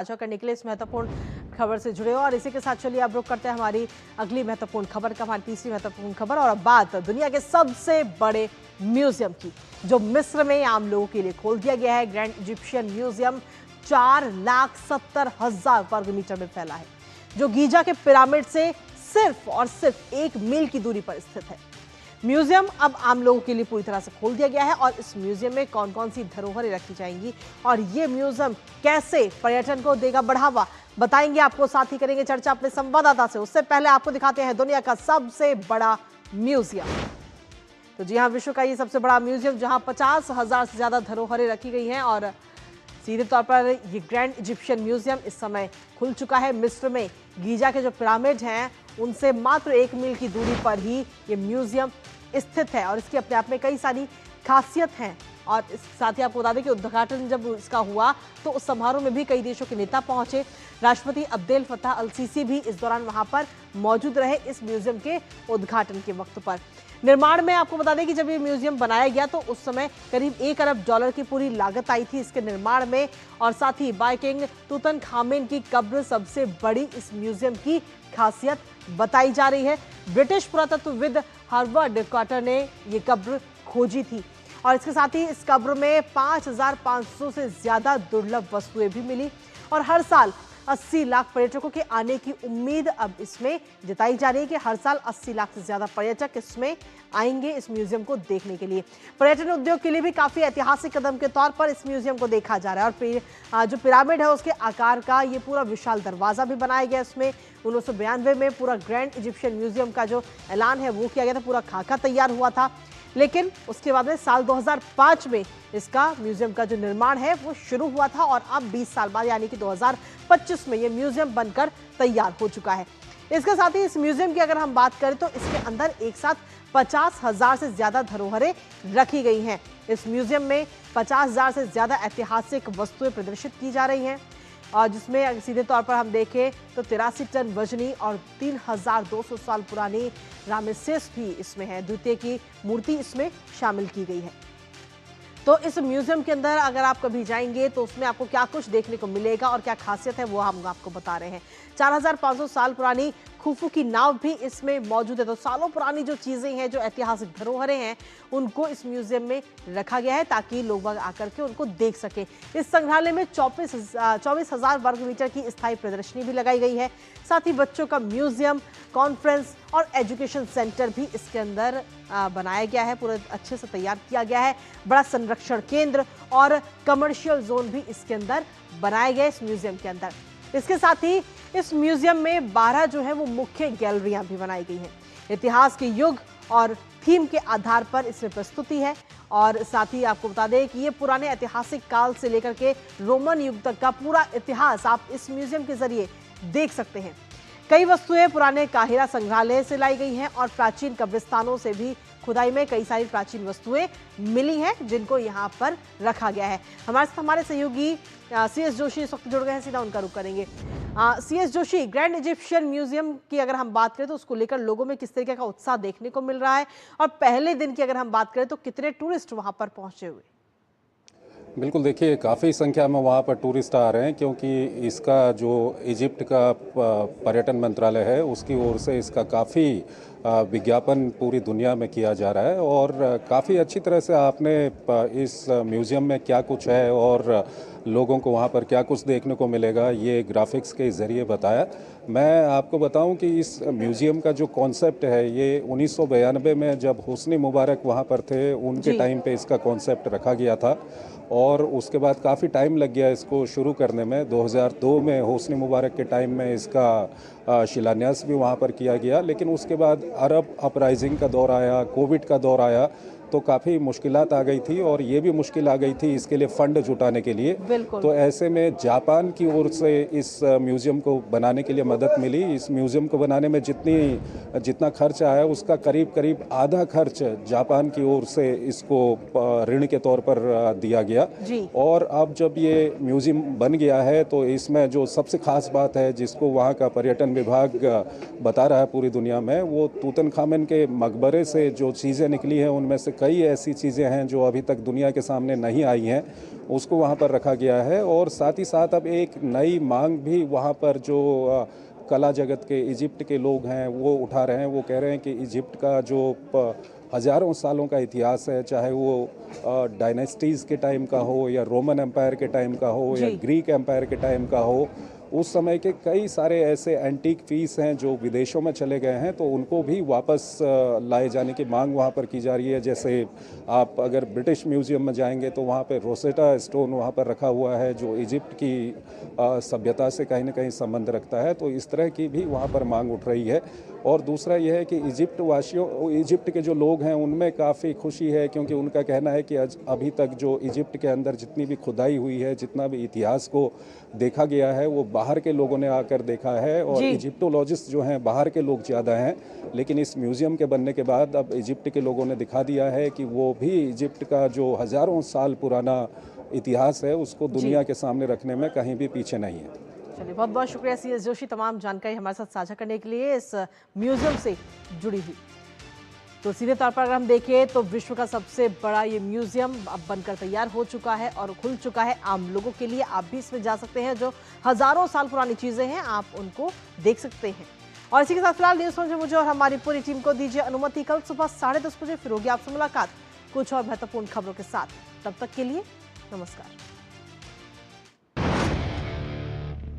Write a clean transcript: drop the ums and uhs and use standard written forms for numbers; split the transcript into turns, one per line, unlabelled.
साझा करने के लिए इस महत्वपूर्ण खबर से जुड़े हो। और इसी के साथ चलिए अब रुक करते हैं हमारी अगली महत्वपूर्ण खबर का, हमारी तीसरी महत्वपूर्ण खबर। और अब बात दुनिया के सबसे बड़े म्यूजियम की, जो मिस्र में आम लोगों के लिए खोल दिया गया है। ग्रैंड इजिप्शियन म्यूजियम 4,70,000 वर्ग मीटर में फैला है, जो गीजा के पिरामिड से सिर्फ और सिर्फ 1 मील की दूरी पर स्थित है। म्यूजियम अब आम लोगों के लिए पूरी तरह से खोल दिया गया है। और इस म्यूजियम में कौन कौन सी धरोहरें रखी जाएंगी और ये म्यूजियम कैसे पर्यटन को देगा बढ़ावा, बताएंगे आपको। साथ ही करेंगे चर्चा अपने संवाददाता से। उससे पहले आपको दिखाते हैं दुनिया का सबसे बड़ा म्यूजियम। तो जी हाँ, विश्व का ये सबसे बड़ा म्यूजियम, जहां 50,000 से ज्यादा धरोहरें रखी गई हैं। और सीधे तौर पर ये ग्रैंड इजिप्शियन म्यूजियम इस समय खुल चुका है मिस्र में। गीजा के जो पिरामिड हैं उनसे मात्र 1 मील की दूरी पर ही ये म्यूजियम स्थित है। और इसकी अपने आप में कई सारी खासियत हैं। और इस साथ ही आपको बता दें कि उद्घाटन जब इसका हुआ तो उस समारोह में भी कई देशों के नेता पहुंचे। राष्ट्रपति अब्देल फत्ताह अल सीसी भी इस दौरान वहां पर मौजूद रहे इस म्यूजियम के उद्घाटन के वक्त पर। निर्माण में आपको बता दें कि जब ये म्यूजियम बनाया गया तो उस समय करीब $1 अरब की पूरी लागत आई थी इसके निर्माण में। और साथ ही बाइकिंग तूतनखामेन की कब्र सबसे बड़ी इस म्यूजियम की खासियत बताई जा रही है। ब्रिटिश पुरातत्वविद हार्वर्ड कार्टर ने ये कब्र खोजी थी। और इसके साथ ही इस कब्र में 5,500 से ज्यादा दुर्लभ वस्तुएं भी मिली। और हर साल 80 लाख पर्यटकों के आने की उम्मीद अब इसमें जताई जा रही है कि हर साल 80 लाख से ज्यादा पर्यटक इसमें आएंगे इस म्यूजियम को देखने के लिए। पर्यटन उद्योग के लिए भी काफी ऐतिहासिक कदम के तौर पर इस म्यूजियम को देखा जा रहा है। और जो पिरामिड है उसके आकार का ये पूरा विशाल दरवाजा भी बनाया गया। इसमें 1992 में पूरा ग्रैंड इजिप्शियन म्यूजियम का जो ऐलान है वो किया गया था, पूरा खाका तैयार हुआ था। लेकिन उसके बाद में साल 2005 में इसका म्यूजियम का जो निर्माण है वो शुरू हुआ था। और अब 20 साल बाद यानी कि 2025 में ये म्यूजियम बनकर तैयार हो चुका है। इसके साथ ही इस म्यूजियम की अगर हम बात करें तो इसके अंदर एक साथ 50,000 से ज्यादा धरोहरें रखी गई हैं। इस म्यूजियम में 50,000 से ज्यादा ऐतिहासिक वस्तुएं प्रदर्शित की जा रही हैं। और जिसमें सीधे तौर पर हम देखें तो 83 टन वजनी और 3,200 साल पुरानी रामेसेस भी इसमें है। द्वितीय की मूर्ति इसमें शामिल की गई है। तो इस म्यूजियम के अंदर अगर आप कभी जाएंगे तो उसमें आपको क्या कुछ देखने को मिलेगा और क्या खासियत है वो हम आपको बता रहे हैं। 4,500 साल पुरानी खुफू की नाव भी इसमें मौजूद है। तो सालों पुरानी जो चीजें हैं, जो ऐतिहासिक धरोहरें हैं, उनको इस म्यूजियम में रखा गया है ताकि लोग आकर के उनको देख सके। इस संग्रहालय में 24,000 वर्ग मीटर की स्थायी प्रदर्शनी भी लगाई गई है। साथ ही बच्चों का म्यूजियम, कॉन्फ्रेंस और एजुकेशन सेंटर भी इसके अंदर बनाया गया है, पूरा अच्छे से तैयार किया गया है। बड़ा संरक्षण केंद्र और कमर्शियल जोन भी इसके अंदर बनाए गए इस म्यूजियम के अंदर। इसके साथ ही इस म्यूजियम में 12 जो है वो मुख्य गैलरियां भी बनाई गई हैं। इतिहास के युग और थीम के आधार पर इसमें प्रस्तुति है। और साथ ही आपको बता दें कि ये पुराने ऐतिहासिक काल से लेकर के रोमन युग तक का पूरा इतिहास आप इस म्यूजियम के जरिए देख सकते हैं। कई वस्तुएं पुराने काहिरा संग्रहालय से लाई गई हैं और प्राचीन कब्रिस्तानों से भी खुदाई में कई सारी प्राचीन वस्तुएं मिली हैं जिनको यहाँ पर रखा गया है। हमारे साथ हमारे सहयोगी CS जोशी इस वक्त जुड़ गए हैं, सीधा उनका रुख करेंगे। CS Joshi, grand Egyptian museum की अगर हम बात करें तो उसको लेकर लोगों में किस तरीके का उत्साह देखने को मिल रहा है, और पहले दिन की अगर हम बात करें तो कितने टूरिस्ट वहां पर पहुंचे हुए?
बिल्कुल, देखिए काफ़ी संख्या में वहाँ पर टूरिस्ट आ रहे हैं, क्योंकि इसका जो इजिप्ट का पर्यटन मंत्रालय है उसकी ओर से इसका काफ़ी विज्ञापन पूरी दुनिया में किया जा रहा है। और काफ़ी अच्छी तरह से आपने इस म्यूज़ियम में क्या कुछ है और लोगों को वहाँ पर क्या कुछ देखने को मिलेगा ये ग्राफिक्स के ज़रिए बताया। मैं आपको बताऊं कि इस म्यूज़ियम का जो कॉन्सेप्ट है ये 1992 में जब हुस्नी मुबारक वहाँ पर थे उनके टाइम पे इसका कॉन्सेप्ट रखा गया था। और उसके बाद काफ़ी टाइम लग गया इसको शुरू करने में। 2002 में हुस्नी मुबारक के टाइम में इसका शिलान्यास भी वहाँ पर किया गया। लेकिन उसके बाद अरब अपराइजिंग का दौर आया, कोविड का दौर आया, तो काफ़ी मुश्किलात आ गई थी। और ये भी मुश्किल आ गई थी इसके लिए फ़ंड जुटाने के लिए। तो ऐसे में जापान की ओर से इस म्यूज़ियम को बनाने के लिए मदद मिली। इस म्यूज़ियम को बनाने में जितना खर्च आया उसका करीब आधा खर्च जापान की ओर से इसको ऋण के तौर पर दिया गया। और अब जब ये म्यूज़ियम बन गया है तो इसमें जो सबसे खास बात है जिसको वहाँ का पर्यटन विभाग बता रहा है पूरी दुनिया में, वो तूतनखामेन के मकबरे से जो चीज़ें निकली हैं उनमें से कई ऐसी चीज़ें हैं जो अभी तक दुनिया के सामने नहीं आई हैं, उसको वहाँ पर रखा गया है। और साथ ही साथ अब एक नई मांग भी वहाँ पर जो कला जगत के इजिप्ट के लोग हैं वो उठा रहे हैं। वो कह रहे हैं कि इजिप्ट का जो हज़ारों सालों का इतिहास है, चाहे वो डायनेस्टीज़ के टाइम का हो या रोमन एम्पायर के टाइम का हो या ग्रीक एम्पायर के टाइम का हो, उस समय के कई सारे ऐसे एंटीक पीस हैं जो विदेशों में चले गए हैं, तो उनको भी वापस लाए जाने की मांग वहाँ पर की जा रही है। जैसे आप अगर ब्रिटिश म्यूज़ियम में जाएंगे तो वहाँ पर रोसेटा स्टोन वहाँ पर रखा हुआ है जो इजिप्ट की सभ्यता से कहीं ना कहीं संबंध रखता है, तो इस तरह की भी वहाँ पर मांग उठ रही है। और दूसरा यह है कि इजिप्ट के जो लोग हैं उनमें काफ़ी खुशी है, क्योंकि उनका कहना है कि अभी तक जो इजिप्ट के अंदर जितनी भी खुदाई हुई है, जितना भी इतिहास को देखा गया है, वो बाहर के लोगों ने आकर देखा है। और इजिप्टोलॉजिस्ट जो हैं बाहर के लोग ज़्यादा हैं, लेकिन इस म्यूज़ियम के बनने के बाद अब इजिप्ट के लोगों ने दिखा दिया है कि वो भी इजिप्ट का जो हज़ारों साल पुराना इतिहास है उसको दुनिया के सामने रखने में कहीं भी पीछे नहीं है।
चलिए, बहुत बहुत शुक्रिया CS जोशी तमाम जानकारी हमारे साथ साझा करने के लिए इस म्यूजियम से जुड़ी हुई। तो सीधे तौर पर अगर हम देखें तो विश्व का सबसे बड़ा ये म्यूजियम अब बनकर तैयार हो चुका है और खुल चुका है आम लोगों के लिए। आप भी इसमें जा सकते हैं, जो हजारों साल पुरानी चीजें हैं आप उनको देख सकते हैं। और इसी के साथ फिलहाल न्यूज में मुझे और हमारी पूरी टीम को दीजिए अनुमति। कल सुबह 10:30 बजे फिर होगी आपसे मुलाकात कुछ और महत्वपूर्ण खबरों के साथ। तब तक के लिए नमस्कार।